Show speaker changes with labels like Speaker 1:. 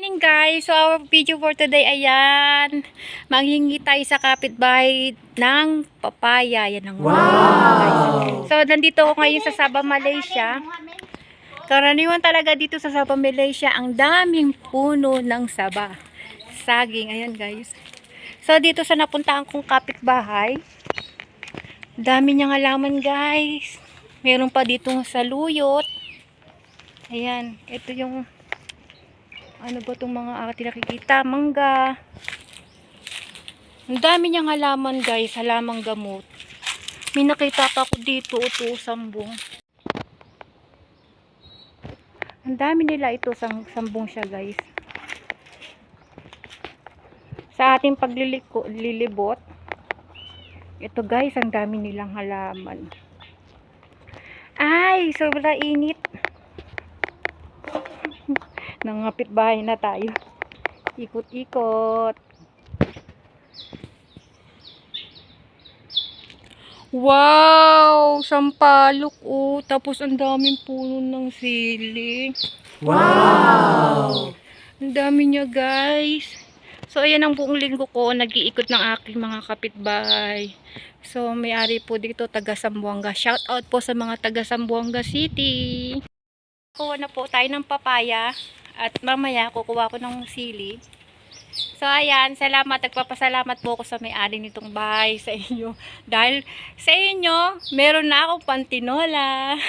Speaker 1: morning guys. So our video for today ayan. Manghingi tayo sa kapitbahay ng papaya. Yan ang wow! So nandito ako ngayon sa Sabah, Malaysia. Karaniwan talaga dito sa Sabah, Malaysia. Ang daming puno ng saba. Saging. Ayan guys. So dito sa napuntahan kong kapitbahay. Dami niyang halaman guys. Meron pa dito saluyot. Ayan. Ito yung ano ba itong mga ating nakikita? Mangga. Ang dami niyang halaman guys. Halamang gamot. May nakita pa ako dito. Ito, sambong. Ang dami nila ito. Sambong siya guys. Sa ating paglilibot. Ito guys. Ang dami nilang halaman. Ay! Sobra init. Nangapit bahay na tayo. Ikot-ikot. Wow! Sampalok oh. Tapos ang daming puno ng sili.
Speaker 2: Wow!
Speaker 1: Ang dami niya guys. So ayan ang buong linggo ko. Nag-iikot ng aking mga kapitbahay. So may-ari po dito taga Zamboanga. Shout out po sa mga taga Zamboanga City. Kuha na po tayo ng papaya. At mamaya kukuha ko ng sili. So ayan, salamat. Nagpapasalamat po ako sa may-ari nitong bahay sa inyo. Dahil sa inyo, meron na akong pantinola.